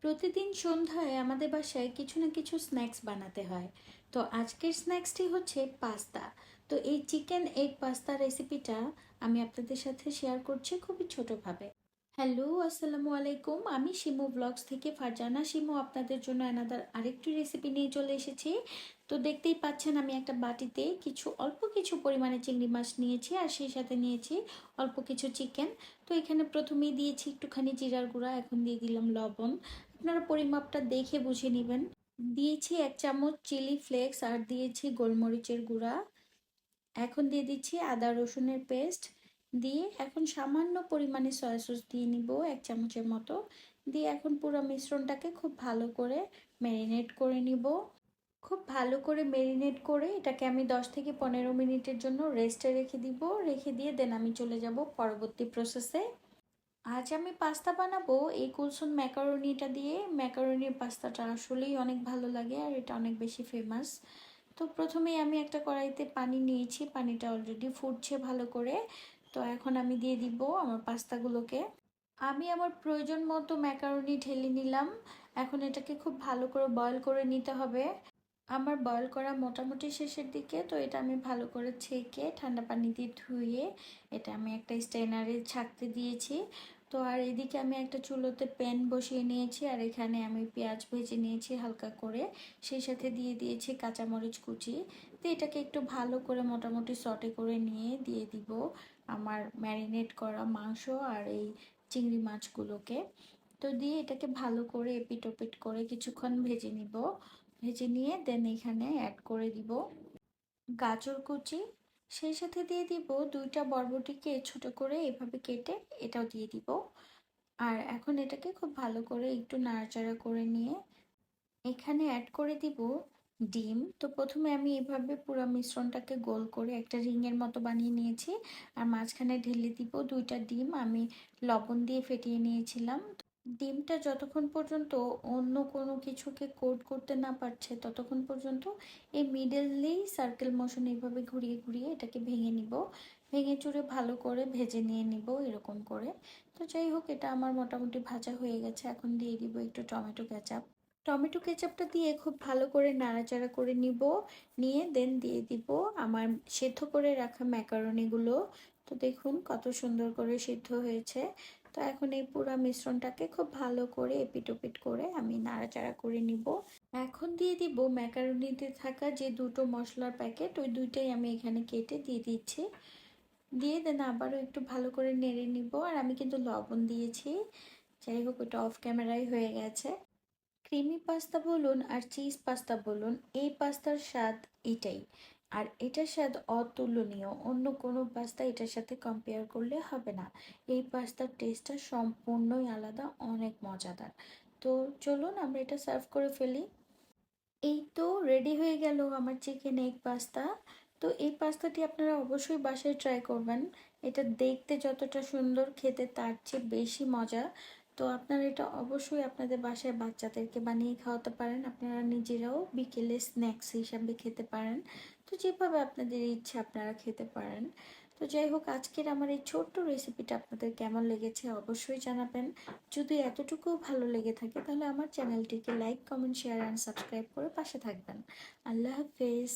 প্রতিদিন সন্ধ্যায় আমাদের বাসায় কিছু না কিছু স্ন্যাক্স বানাতে হয়। তো আজকের স্ন্যাক্সটি হচ্ছে পাস্তা। তো এই চিকেন এগ পাস্তা রেসিপিটা আমি আপনাদের সাথে শেয়ার করছি খুবই ছোটোভাবে। হ্যালো, আসসালামু আলাইকুম। আমি শিমু ব্লগস থেকে ফারজানা শিমু আপনাদের জন্য আরেকটি রেসিপি নিয়ে চলে এসেছি। তো দেখতেই পাচ্ছেন আমি একটা বাটিতে অল্প কিছু পরিমাণে চিংড়ি মাছ নিয়েছি, আর সেই সাথে নিয়েছি অল্প কিছু চিকেন। তো এখানে প্রথমেই দিয়েছি একটুখানি জিরার গুঁড়া, এখন দিয়ে দিলাম লবণ। আপনারা পরিমাপটা দেখে বুঝে নেবেন। দিয়েছি 1 চামচ চিলি ফ্লেক্স, আর দিয়েছি গোলমরিচের গুঁড়া। এখন দিয়ে দিচ্ছি আদা রসুনের পেস্ট। দিয়ে এখন সামান্য পরিমাণে সয়া সস দিয়ে নিব 1 চামচের মতো। দিয়ে এখন পুরো মিশ্রণটাকে খুব ভালো করে ম্যারিনেট করে নিব। খুব ভালো করে ম্যারিনেট করে এটাকে আমি 10 থেকে 15 মিনিটের জন্য রেস্টে রেখে দিব। রেখে দিয়ে দেন আমি চলে যাব পরবর্তী প্রসেসে। আজ আমি পাস্তা বানাবো এই কুলসুম ম্যাকারনিটা দিয়ে। ম্যাকারনির পাস্তাটা আসলেই অনেক ভালো লাগে, আর এটা অনেক বেশি ফেমাস। তো প্রথমেই আমি একটা কড়াইতে পানি নিয়েছি, পানিটা অলরেডি ফুটছে ভালো করে। তো এখন আমি দিয়ে দিব আমার পাস্তাগুলোকে। আমি আমার প্রয়োজন মতো ম্যাকারনি ঢেলে নিলাম। এখন এটাকে খুব ভালো করে বয়ল করে নিতে হবে। আমার বয়ল করা মোটামুটি শেষের দিকে। তো এটা আমি ভালো করে ছেঁকে ঠান্ডা পানি দিয়ে ধুয়ে এটা আমি একটা স্ট্রেনারে ছাঁকতে দিয়েছি। তো আর এদিকে আমি একটা চুলোতে প্যান বসিয়ে নিয়েছি, আর এখানে আমি পেঁয়াজ ভেজে নিয়েছি হালকা করে। সেই সাথে দিয়ে দিয়েছি কাঁচামরিচ কুচি। তো এটাকে একটু ভালো করে মোটামুটি সটে করে নিয়ে দিয়ে দিব আমার ম্যারিনেট করা মাংস আর এই চিংড়ি মাছগুলোকে। তো দিয়ে এটাকে ভালো করে এপিট ওপিট করে কিছুক্ষণ ভেজে নিব। ভেজে নিয়ে দেন এখানে অ্যাড করে দিব গাজর কুচি। সেই সাথে দিয়ে দিব 2টা বরবটিকে ছোট করে এভাবে কেটে, এটাও দিয়ে দিব। আর এখন এটাকে খুব ভালো করে একটু নাড়াচাড়া করে নিয়ে এখানে অ্যাড করে দিব ডিম। তো প্রথমে আমি এভাবে পুরো মিশ্রণটাকে গোল করে একটা রিংয়ের মতো বানিয়ে নিয়েছি, আর মাঝখানে ঢেলে দিব 2টা ডিম আমি লবণ দিয়ে ফেটিয়ে নিয়েছিলাম। ডিমটা যতক্ষণ পর্যন্ত অন্য কোনো কিছুকে কোট করতে না পারছে ততক্ষণ পর্যন্ত এই মিডলেই সার্কেল মোশন এইভাবে ঘুরিয়ে ঘুরিয়ে এটাকে ভেঙে নিব। ভেঙে চুরে ভালো করে ভেজে নিয়ে নিব এরকম করে। তো যাই হোক, এটা আমার মোটামুটি ভাজা হয়ে গেছে। এখন দিয়ে দিব একটু টমেটো কেচাপ। টমেটো কেচাপটা দিয়ে খুব ভালো করে নাড়াচাড়া করে নিব। নিয়ে দেন দিয়ে দিব আমার সেদ্ধ করে রাখা ম্যাকারনিগুলো। তো দেখুন কত সুন্দর করে সিদ্ধ হয়েছে। তো এখন এই পুরো মিশ্রণটাকে খুব ভালো করে এপিট ওপিট করে আমি নাড়াচাড়া করে নিব। এখন দিয়ে দিব ম্যাকারনিতে থাকা যে 2টো মশলার প্যাকেট, ওই 2টাই আমি এখানে কেটে দিয়ে দিচ্ছি। দিয়ে দেন আবারও একটু ভালো করে নেড়ে নিব। আর আমি কিন্তু লবণ দিয়েছি। যাই হোক, ওটা অফ ক্যামেরাই হয়ে গেছে। ক্রিমি পাস্তা বলুন আর চিজ পাস্তা বলুন, এই পাস্তার স্বাদ এটাই। আর এটার স্বাদ অতুলনীয়, অন্য কোনো পাস্তা এটার সাথে কম্পেয়ার করলে হবে না। এই পাস্তার টেস্টটা সম্পূর্ণই আলাদা, অনেক মজাদার। তো চলুন আমরা এটা সার্ভ করে ফেলি। এই তো রেডি হয়ে গেল আমার চিকেন এগ পাস্তা। তো এই পাস্তাটি আপনারা অবশ্যই বাসায় ট্রাই করবেন। এটা দেখতে যতটা সুন্দর, খেতে তার চেয়ে বেশি মজা। তো আপনারা এটা অবশ্যই আপনাদের বাসায় বাচ্চাদেরকে বানিয়ে খাওয়াতে পারেন। আপনারা নিজেরাও বিকেলে স্ন্যাক্স হিসাবে খেতে পারেন। তো যেভাবে আপনাদের ইচ্ছা আপনারা খেতে পারেন। তো যাই হোক, আজকের আমার এই ছোট্ট রেসিপিটা আপনাদের কেমন লেগেছে অবশ্যই জানাবেন। যদি এতটুকু ভালো লেগে থাকে তাহলে আমার চ্যানেলটিকে like, comment, share and subscribe করে পাশে থাকবেন। আল্লাহ হাফেজ।